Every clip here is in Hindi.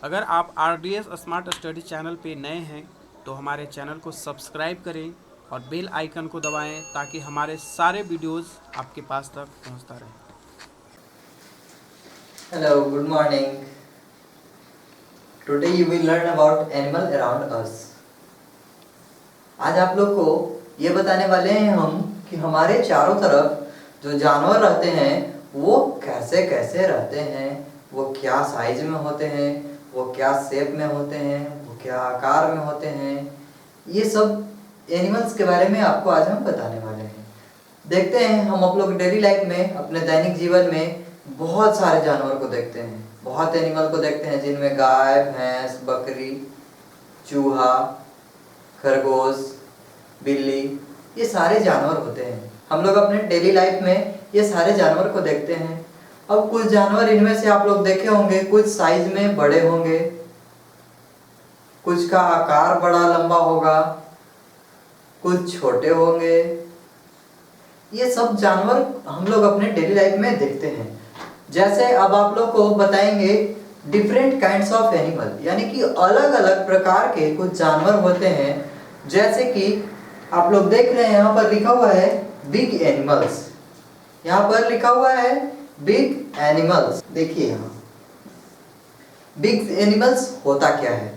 अगर आप RDS स्मार्ट स्टडी चैनल पे नए हैं तो हमारे चैनल को सब्सक्राइब करें और बेल आइकन को दबाएं ताकि हमारे सारे वीडियोस आपके पास तक पहुंचता रहे। Hello, good morning. Today you will learn about animal around us. आज आप लोग को ये बताने वाले हैं हम कि हमारे चारों तरफ जो जानवर रहते हैं वो कैसे कैसे रहते हैं, वो क्या साइज में होते हैं, वो क्या शेप में होते हैं, वो क्या आकार में होते हैं। ये सब एनिमल्स के बारे में आपको आज हम बताने वाले हैं। देखते हैं हम आप लोग डेली लाइफ में, अपने दैनिक जीवन में बहुत सारे जानवर को देखते हैं, बहुत एनिमल को देखते हैं जिनमें गाय, भैंस, बकरी, चूहा, खरगोश, बिल्ली, ये सारे जानवर होते हैं। हम लोग अपने डेली लाइफ में ये सारे जानवर को देखते हैं। अब कुछ जानवर इनमें से आप लोग देखे होंगे, कुछ साइज में बड़े होंगे, कुछ का आकार बड़ा लंबा होगा, कुछ छोटे होंगे। ये सब जानवर हम लोग अपने डेली लाइफ में देखते हैं। जैसे अब आप लोग को बताएंगे डिफरेंट काइंड्स ऑफ एनिमल, यानी कि अलग अलग प्रकार के कुछ जानवर होते हैं। जैसे कि आप लोग देख रहे हैं यहाँ पर लिखा हुआ है बिग एनिमल्स, यहाँ पर लिखा हुआ है बिग एनिमल्स। देखिए यहाँ बिग एनिमल्स होता क्या है,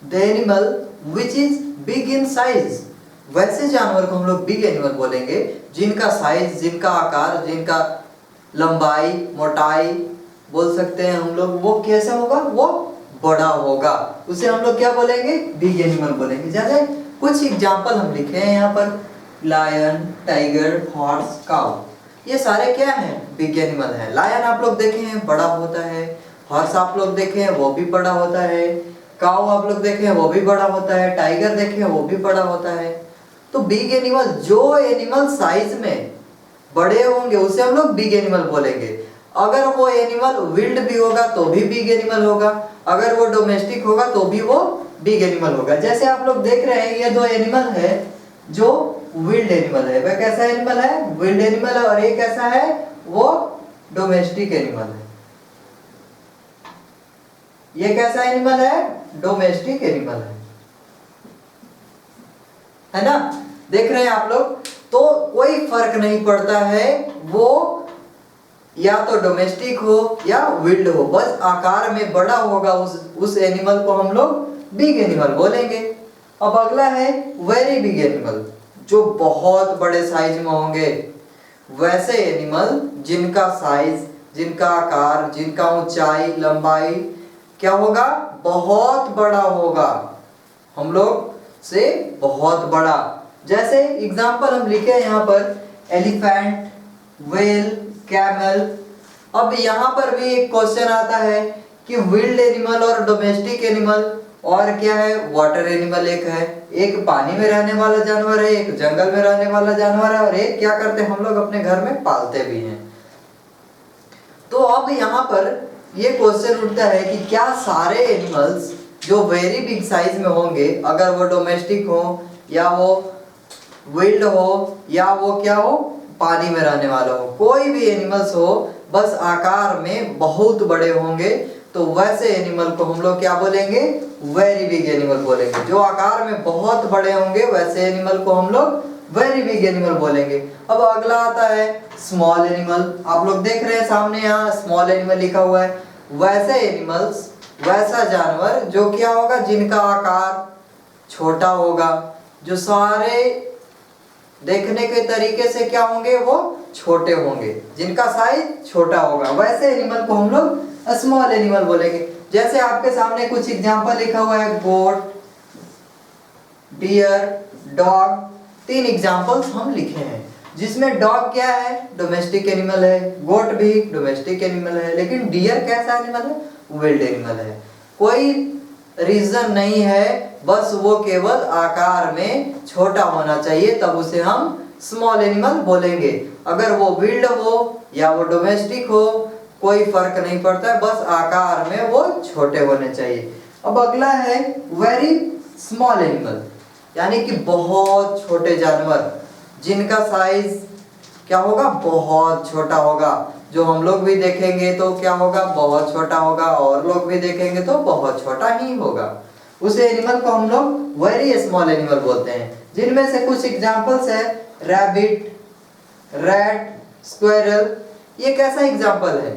the animal which is big in size. वैसे जानवर को हम लोग बिग एनिमल बोलेंगे जिनका साइज, जिनका आकार, जिनका लंबाई, मोटाई बोल सकते हैं हम लोग, वो कैसा होगा, वो बड़ा होगा। उसे हम लोग क्या बोलेंगे, बिग एनिमल बोलेंगे। जैसे कुछ एग्जांपल हम लिखे हैं यहाँ पर, लायन, टाइगर, हॉर्स, काऊ, ये सारे क्या हैं, बिग एनिमल है। लायन आप लोग देखे हैं बड़ा होता है, हॉर्स आप लोग देखे हैं वो भी बड़ा होता है, काऊ आप लोग देखे हैं वो भी बड़ा होता है, टाइगर देखे हैं वो भी बड़ा होता है। तो बिग एनिमल, जो एनिमल साइज में बड़े होंगे उसे हम लोग बिग एनिमल बोलेंगे। अगर वो एनिमल विल्ड भी होगा तो भी बिग एनिमल होगा, अगर वो डोमेस्टिक होगा तो भी वो बिग एनिमल होगा। जैसे आप लोग देख रहे हैं ये दो एनिमल है जो विल्ड एनिमल है। वह कैसा एनिमल है, विल्ड एनिमल है, और ये कैसा है, वो डोमेस्टिक एनिमल है। ये कैसा एनिमल है, डोमेस्टिक एनिमल है ना। देख रहे हैं आप लोग, तो कोई फर्क नहीं पड़ता है वो या तो डोमेस्टिक हो या विल्ड हो, बस आकार में बड़ा होगा उस एनिमल को हम लोग बिग एनिमल बोलेंगे। अब अगला है वेरी बिग एनिमल, जो बहुत बड़े साइज में होंगे। वैसे एनिमल जिनका साइज, जिनका आकार, जिनका ऊंचाई, लंबाई क्या होगा, बहुत बड़ा होगा, हम लोग से बहुत बड़ा। जैसे एग्जाम्पल हम लिखे हैं यहाँ पर, एलिफेंट, व्हेल, कैमल। अब यहाँ पर भी एक क्वेश्चन आता है कि विल्ड एनिमल और डोमेस्टिक एनिमल और क्या है, वाटर एनिमल एक है, एक पानी में रहने वाला जानवर है, एक जंगल में रहने वाला जानवर है, और एक क्या करते हैं हम लोग अपने घर में पालते भी हैं। तो अब यहाँ पर ये क्वेश्चन उठता है कि क्या सारे एनिमल्स जो वेरी बिग साइज में होंगे, अगर वो डोमेस्टिक हो या वो विल्ड हो या वो क्या हो, पानी में रहने वाला हो, कोई भी एनिमल्स हो, बस आकार में बहुत बड़े होंगे, तो वैसे एनिमल को हम लोग क्या बोलेंगे, वेरी बिग एनिमल बोलेंगे। जो आकार में बहुत बड़े होंगे वैसे एनिमल को हम लोग वेरी बिग एनिमल बोलेंगे। अब अगला आता है स्मॉल एनिमल। आप लोग देख रहे हैं सामने यहाँ स्मॉल एनिमल लिखा हुआ है। वैसे एनिमल्स, वैसा जानवर जो क्या होगा, जिनका आकार छोटा होगा, जो सारे देखने के तरीके से क्या होंगे, वो छोटे होंगे, जिनका साइज छोटा होगा, वैसे एनिमल को हम लोग स्मॉल एनिमल बोलेंगे। जैसे आपके सामने कुछ एग्जांपल लिखा हुआ है, गोट, डियर, डॉग। 3 एग्जांपल्स हम लिखे हैं, जिसमें डॉग क्या है, डोमेस्टिक एनिमल है, गोट भी डोमेस्टिक एनिमल है, लेकिन डियर कैसा एनिमल है, विल्ड एनिमल है। कोई रीजन नहीं है, बस वो केवल आकार में छोटा होना चाहिए, तब उसे हम स्मॉल एनिमल बोलेंगे। अगर वो विल्ड हो या वो डोमेस्टिक हो, कोई फर्क नहीं पड़ता है, बस आकार में वो छोटे होने चाहिए। अब अगला है वेरी स्मॉल एनिमल, यानी कि बहुत छोटे जानवर जिनका साइज क्या होगा, बहुत छोटा होगा। जो हम लोग भी देखेंगे तो क्या होगा, बहुत छोटा होगा, और लोग भी देखेंगे तो बहुत छोटा ही होगा। उस एनिमल को हम लोग वेरी स्मॉल एनिमल बोलते हैं, जिनमें से कुछ एग्जांपल्स है रैबिट, रैट, स्क्वायरल। ये कैसा एग्जांपल है,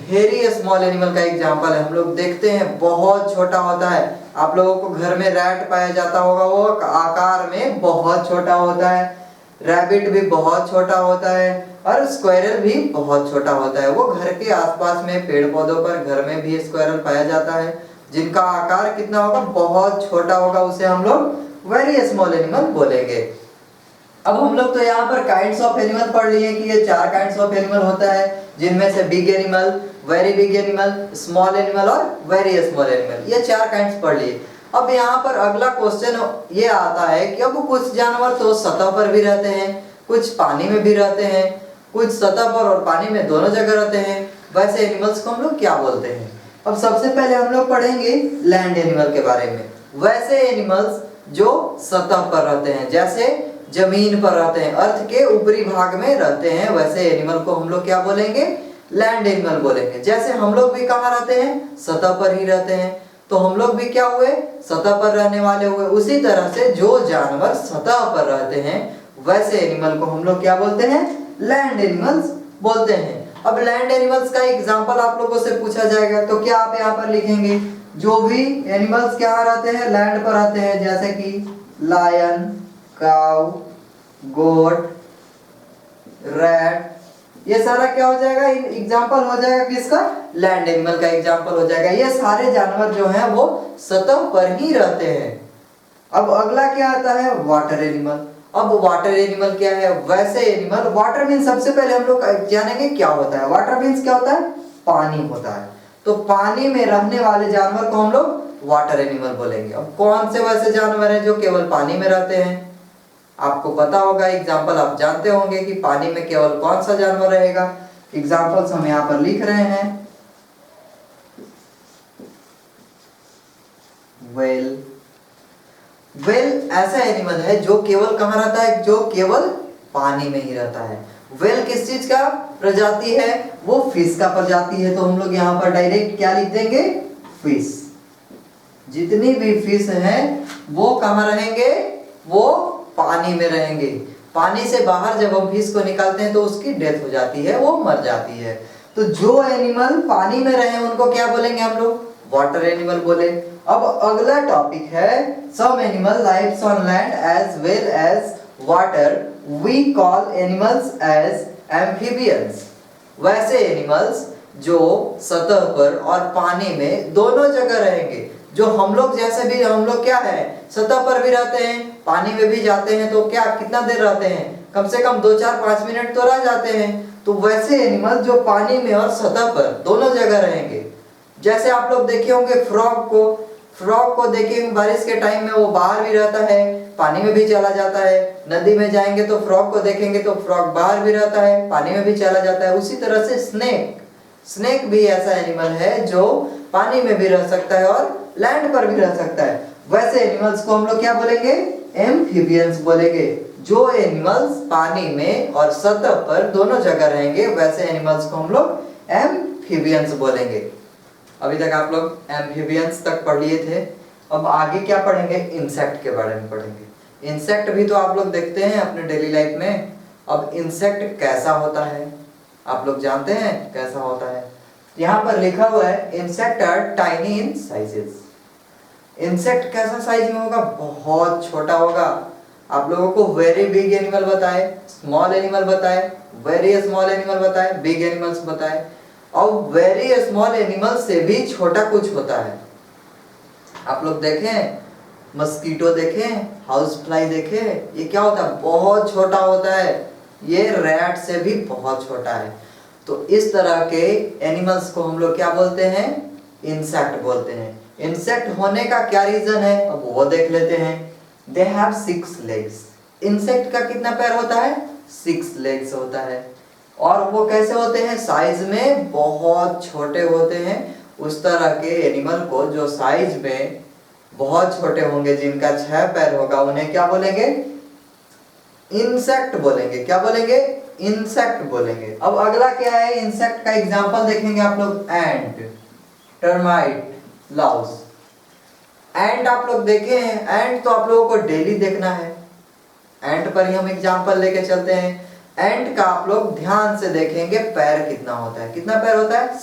वेरी स्मॉल एनिमल का एग्जांपल है। हम लोग देखते हैं बहुत छोटा होता है। आप लोगों को घर में रैट पाया जाता होगा, वो आकार में बहुत छोटा होता है। रैबिट भी बहुत छोटा होता है और स्क्वायरल भी बहुत छोटा होता है। वो घर के आसपास में पेड़ पौधों पर, घर में भी स्क्वायरल पाया जाता है, जिनका आकार कितना होगा, बहुत छोटा होगा। उसे हम लोग वेरी स्मॉल एनिमल बोलेंगे। अब हम लोग तो यहाँ पर काइंड्स ऑफ एनिमल पढ़ लिए कि ये 4 काइंड्स ऑफ एनिमल होता है, जिनमें से big animal, very big animal, small animal और वेरी स्मॉल एनिमल, ये 4 काइंड्स पढ़ लिए। अब यहाँ पर अगला क्वेश्चन ये आता है कि अब कुछ जानवर तो सतह पर भी रहते हैं, कुछ पानी में भी रहते हैं, कुछ सतह पर और पानी में दोनों जगह रहते हैं। वैसे एनिमल्स को हम लोग क्या बोलते हैं? अब सबसे पहले हम लोग पढ़ेंगे लैंड एनिमल के बारे में। वैसे एनिमल्स जो सतह पर रहते हैं, जैसे जमीन पर रहते हैं, अर्थ के ऊपरी भाग में रहते हैं, वैसे एनिमल को हम लोग क्या बोलेंगे? लैंड एनिमल बोलेंगे। जैसे हम लोग भी कहाँ रहते हैं? सतह पर ही रहते हैं, तो हम लोग भी क्या हुए? सतह पर रहने वाले हुए। उसी तरह से जो जानवर सतह पर रहते हैं, वैसे एनिमल को हम लोग क्या बोलते हैं? लैंड एनिमल्स बोलते हैं। अब लैंड एनिमल्स का एग्जाम्पल आप लोगों से पूछा जाएगा, तो क्या आप यहाँ पर लिखेंगे? जो भी एनिमल्स क्या रहते हैं? लैंड पर रहते हैं, जैसे कि लायन, काऊ, गोट, रैट, ये सारा क्या हो जाएगा? एग्जाम्पल हो जाएगा किसका? लैंड एनिमल का एग्जाम्पल हो जाएगा। ये सारे जानवर जो हैं वो सतह पर ही रहते हैं। अब अगला क्या आता है? Water animal. अब वाटर एनिमल क्या है? वैसे एनिमल, वाटर मीन्स सबसे पहले हम लोग जानेंगे क्या होता है। वाटर मीन्स क्या होता है? पानी होता है। तो पानी में रहने वाले जानवर को हम लोग वाटर एनिमल बोलेंगे। अब कौन से वैसे जानवर हैं जो केवल पानी में रहते हैं? आपको पता होगा, एग्जाम्पल आप जानते होंगे कि पानी में केवल कौन सा जानवर रहेगा। एग्जाम्पल्स हम यहाँ पर लिख रहे हैं। व्हेल। व्हेल ऐसा एनिमल है जो केवल कहाँ रहता है? जो केवल पानी में ही रहता है। व्हेल किस चीज का प्रजाति है? वो फिश का प्रजाति है। तो हम लोग यहाँ पर डायरेक्ट क्या लिख देंगे? फिश। जितनी भी फिश हैं वो कहाँ रहेंगे? वो पानी में रहेंगे। पानी से बाहर जब हम फिश को निकालते हैं तो उसकी डेथ हो जाती है, वो मर जाती है। तो जो एनिमल पानी में रहे उनको क्या बोलेंगे हम लोग? वाटर एनिमल बोले। अब अगला टॉपिक है some animal lives on land as well as water, we call animals as amphibians. वैसे एनिमल्स जो सतह पर और पानी में दोनों जगह रहेंगे, जो हम लोग जैसे भी, हम लोग क्या है? सतह पर भी रहते हैं, पानी में भी जाते हैं, तो क्या कितना देर रहते हैं? कम से कम 2, 4, 5 मिनट तो रह जाते हैं। तो वैसे एनिमल जो पानी में और सतह पर दोनों जगह रहेंगे, जैसे आप लोग देखे होंगे फ्रॉग को। फ्रॉग को देखे बारिश के टाइम में वो बाहर भी रहता है, पानी में भी चला जाता है। नदी में जाएंगे तो फ्रॉग को देखेंगे तो फ्रॉग बाहर भी रहता है, पानी में भी चला जाता है। उसी तरह से स्नेक भी ऐसा एनिमल है जो पानी में भी रह सकता है और लैंड पर भी रह सकता है। वैसे एनिमल्स को हम लोग क्या बोलेंगे? एम्फीबियंस बोलेंगे। जो एनिमल्स पानी में और सतह पर दोनों जगह रहेंगे, वैसे एनिमल्स को हम लोग एम्फीबियंस बोलेंगे। अभी तक आप लोग एम्फीबियंस तक पढ़ लिए थे। अब आगे क्या पढ़ेंगे? इंसेक्ट के बारे में पढ़ेंगे। इंसेक्ट भी तो आप लोग देखते हैं अपने डेली लाइफ में। अब इंसेक्ट कैसा होता है आप लोग जानते हैं? कैसा होता है? यहाँ पर लिखा हुआ है insect are tiny in sizes. Insect कैसा साइज में होगा? बहुत छोटा होगा। आप लोगों को वेरी बिग एनिमल बताए, स्मॉल एनिमल बताए, वेरी स्मॉल एनिमल बताए, बिग एनिमल्स बताए, और वेरी स्मॉल एनिमल से भी छोटा कुछ होता है। आप लोग देखें, मस्कीटो देखें, हाउस फ्लाई देखें, ये क्या होता है? बहुत छोटा होता है। ये रैट से भी बहुत छोटा है। तो इस तरह के एनिमल्स को हम लोग क्या बोलते हैं? इंसेक्ट बोलते हैं। इंसेक्ट होने का क्या रीजन है, अब वो देख लेते हैं। They have 6 legs. इंसेक्ट का कितना पैर होता है? 6 लेग्स होता है। और वो कैसे होते हैं? साइज में बहुत छोटे होते हैं। उस तरह के एनिमल को जो साइज में बहुत छोटे होंगे, जिनका 6 पैर होगा, उन्हें क्या बोलेंगे? इंसेक्ट बोलेंगे। क्या बोलेंगे? इंसेक्ट बोलेंगे। अब अगला क्या है, इंसेक्ट का एग्जांपल देखेंगे आप लोग, एंट, टर्माइट, लाउस। एंट आप लोग देखे हैं, एंट तो आप लोगों को डेली देखना है, एंट पर ही हम एग्जांपल लेके चलते हैं। एंट का आप लोग ध्यान से देखेंगे पैर कितना होता है, कितना पैर होता है,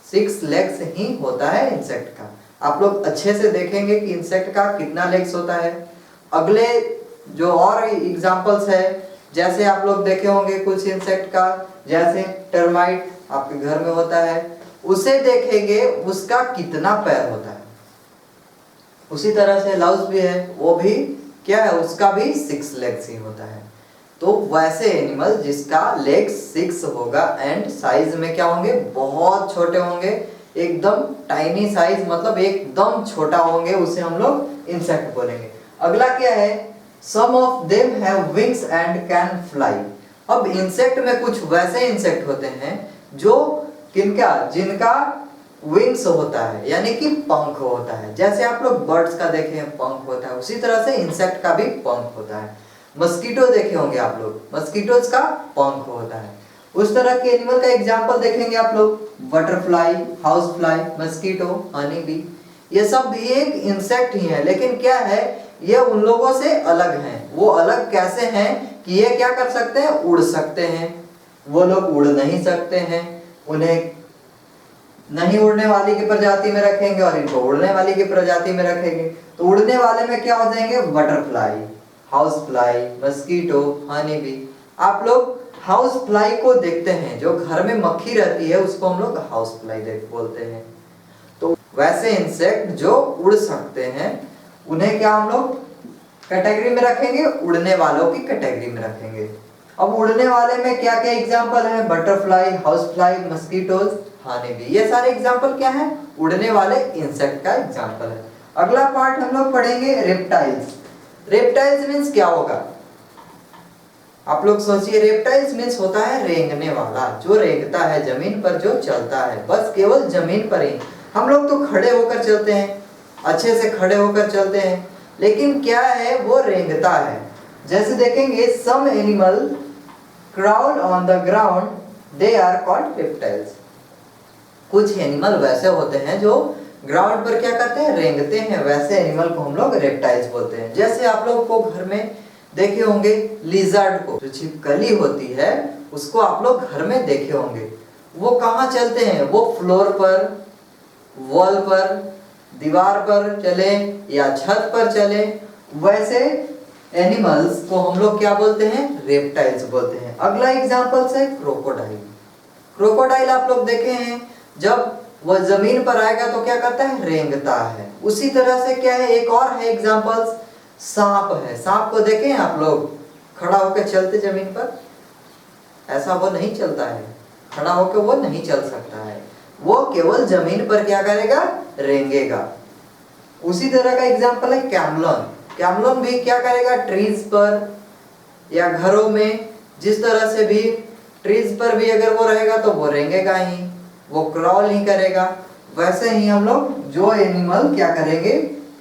6 लेग्स ही होता है इंसेक्ट का। आप लोग अच्छे से देखेंगे कि इंसेक्ट का कितना लेग्स होता है। अगले जो और एग्जांपल्स है, जैसे आप लोग देखे होंगे कुछ इंसेक्ट का, जैसे टर्माइट आपके घर में होता है, उसे देखेंगे उसका कितना पैर होता है। उसी तरह से लाउस भी है, वो भी क्या है, उसका भी 6 लेग्स ही होता है। तो वैसे एनिमल जिसका लेग 6 होगा एंड साइज में क्या होंगे, बहुत छोटे होंगे, एकदम टाइनी साइज, मतलब एकदम छोटा होंगे, उसे हम लोग इंसेक्ट बोलेंगे। अगला क्या है, some of them have wings and can fly. अब इंसेक्ट में कुछ वैसे इंसेक्ट होते हैं जो किनका, जिनका विंग्स होता है, यानी कि पंख होता है। जैसे आप लोग बर्ड्स का देखे हैं पंख होता है, उसी तरह से इंसेक्ट का भी पंख होता है। मस्कीटो देखे होंगे आप लोग, मस्कीटोज का पंख होता है। उस तरह के एनिमल का एग्जांपल देखेंगे आप लोग, butterfly, house fly, mosquito, honey bee, ये सब भी एक इंसेक्ट ही है, लेकिन क्या है, ये उन लोगों से अलग हैं। वो अलग कैसे हैं कि ये क्या कर सकते हैं, उड़ सकते हैं, वो लोग उड़ नहीं सकते हैं। उन्हें नहीं उड़ने वाली की प्रजाति में रखेंगे और इनको उड़ने वाली की प्रजाति में रखेंगे, तो उड़ने वाले में क्या हो जाएंगे, butterfly, house fly, mosquito, honey bee. आप लोग हाउस फ्लाई को देखते हैं, जो घर में मक्खी रहती है उसको हम लोग हाउस फ्लाई बोलते हैं। तो वैसे इंसेक्ट जो उड़ सकते हैं उन्हें क्या हम लोग कैटेगरी में रखेंगे, उड़ने वालों की कैटेगरी में रखेंगे। अब उड़ने वाले में क्या क्या एग्जांपल है, butterfly, house fly, mosquitoes, honey bee, ये सारे एग्जांपल क्या है, उड़ने वाले इंसेक्ट का एग्जांपल है। अगला पार्ट हम लोग पढ़ेंगे रेप्टाइल्स। रेप्टाइल्स मीन्स क्या होगा, आप लोग सोचिए, रेप्टाइल्स मीन्स होता है रेंगने वाला, जो रेंगता है जमीन पर, जो चलता है बस केवल जमीन पर ही। हम लोग तो खड़े होकर चलते हैं, अच्छे से खड़े होकर चलते हैं, लेकिन क्या है, वो रेंगता है। जैसे देखेंगे, some animal crawl on the ground, they are called reptiles. कुछ एनिमल वैसे होते हैं जो ग्राउंड पर क्या करते हैं, रेंगते हैं, वैसे एनिमल को हम लोग रेप्टाइल्स बोलते हैं। जैसे आप लोग को घर में देखे होंगे लिजर्ड को, जो छिपकली होती है उसको आप लोग घर में देखे होंगे। वो कहाँ चलते हैं, वो फ्लोर पर, वॉल पर, दीवार पर चले या छत पर चले, वैसे एनिमल्स को हम लोग क्या बोलते हैं, रेप्टाइल्स बोलते हैं। अगला एग्जांपल है क्रोकोडाइल। क्रोकोडाइल आप लोग देखे हैं, जब वह जमीन पर आएगा तो क्या करता है, रेंगता है। उसी तरह से क्या है, एक और है एग्जांपल्स, सांप है। सांप को देखे हैं आप लोग, खड़ा होकर चलते जमीन पर, ऐसा वो नहीं चलता है, खड़ा होकर वो नहीं चल सकता है, वो केवल जमीन पर क्या करेगा, रेंगेगा। उसी तरह का एग्जांपल है कैमलोन। कैमलोन भी क्या करेगा, ट्रीज पर या घरों में, जिस तरह से भी ट्रीज पर भी अगर वो रहेगा तो वो रेंगेगा ही, वो क्रॉल ही करेगा। वैसे ही हम लोग जो एनिमल क्या करेंगे,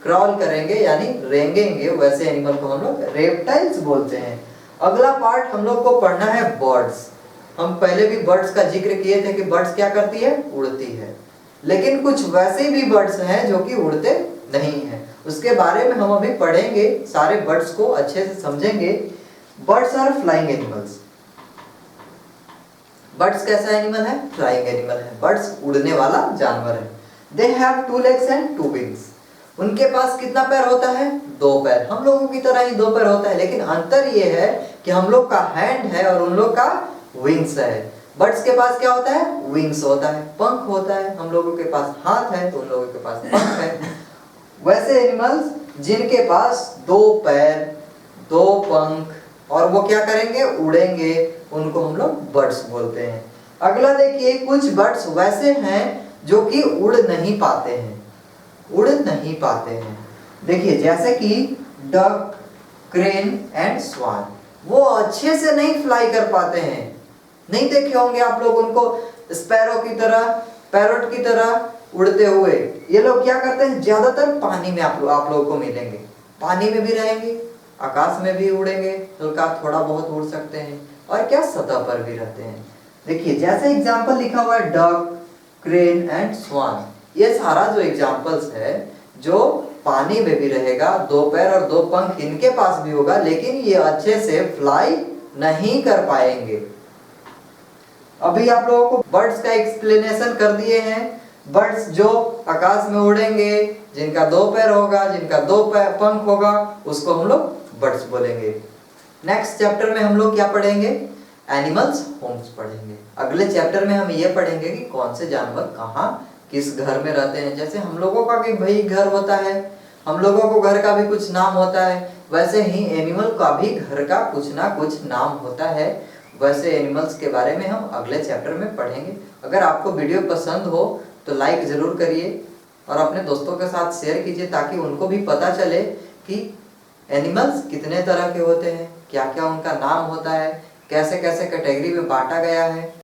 क्रॉल करेंगे यानी रेंगेंगे, वैसे एनिमल को हम लोग रेप्टाइल्स बोलते हैं। अगला पार्ट हम लोग को पढ़ना है बर्ड्स। हम पहले भी बर्ड्स का जिक्र किए थे कि बर्ड्स क्या करती है, उड़ती है, लेकिन कुछ वैसे भी बर्ड्स हैं जो कि उड़ते नहीं हैं, उसके बारे में हम अभी पढ़ेंगे, सारे बर्ड्स को अच्छे से समझेंगे। Birds are flying animals. Birds कैसा एनिमल है, फ्लाइंग एनिमल है, बर्ड्स उड़ने वाला जानवर है। They have 2 legs and 2 wings। उनके पास कितना पैर होता है, 2 पैर। हम लोगों की तरह ही 2 पैर होता है, लेकिन अंतर ये है कि हम लोग का हैंड है और उन लोग का विंग्स है। बर्ड्स के पास क्या होता है, विंग्स होता है, पंख होता है। हम लोगों के पास हाथ है तो उन लोगों के पास पंख है। वैसे एनिमल्स जिनके पास 2 पैर, 2 पंख और वो क्या करेंगे, उड़ेंगे, उनको हम लोग बर्ड्स बोलते हैं। अगला देखिए, कुछ बर्ड्स वैसे हैं जो कि उड़ नहीं पाते हैं, उड़ नहीं पाते हैं। देखिए जैसे कि डक, क्रेन एंड स्वान, वो अच्छे से नहीं फ्लाई कर पाते हैं। नहीं देखे होंगे आप लोग उनको स्पैरो की तरह, पैरोट की तरह उड़ते हुए। ये लोग क्या करते हैं, ज्यादातर पानी में आप लोगों को मिलेंगे, पानी में भी रहेंगे आकाश में भी उड़ेंगे, हल्का थोड़ा बहुत उड़ सकते हैं, और क्या सतह पर भी रहते हैं। देखिए जैसे एग्जाम्पल लिखा हुआ है डक, क्रेन एंड स्वान, ये सारा जो एग्जाम्पल्स है जो पानी में भी रहेगा, 2 पैर और 2 पंख इनके पास भी होगा, लेकिन ये अच्छे से फ्लाई नहीं कर पाएंगे। अभी आप लोगों को बर्ड्स का एक्सप्लेनेशन कर दिए हैं। बर्ड्स जो आकाश में उड़ेंगे, जिनका 2 पैर होगा, जिनका 2 पंख होगा, उसको हम लोग बर्ड्स बोलेंगे। नेक्स्ट चैप्टर में हम लोग क्या पढ़ेंगे? एनिमल्स होम्स पढ़ेंगे। अगले चैप्टर में हम ये पढ़ेंगे कि कौन से जानवर कहाँ किस घर में रहते हैं। जैसे हम लोगों का कि भाई घर होता है, हम लोगों को घर का भी कुछ नाम होता है, वैसे ही एनिमल का भी घर का कुछ ना कुछ नाम होता है। वैसे एनिमल्स के बारे में हम अगले चैप्टर में पढ़ेंगे। अगर आपको वीडियो पसंद हो तो लाइक ज़रूर करिए और अपने दोस्तों के साथ शेयर कीजिए, ताकि उनको भी पता चले कि एनिमल्स कितने तरह के होते हैं, क्या क्या उनका नाम होता है, कैसे कैसे कैटेगरी में बांटा गया है।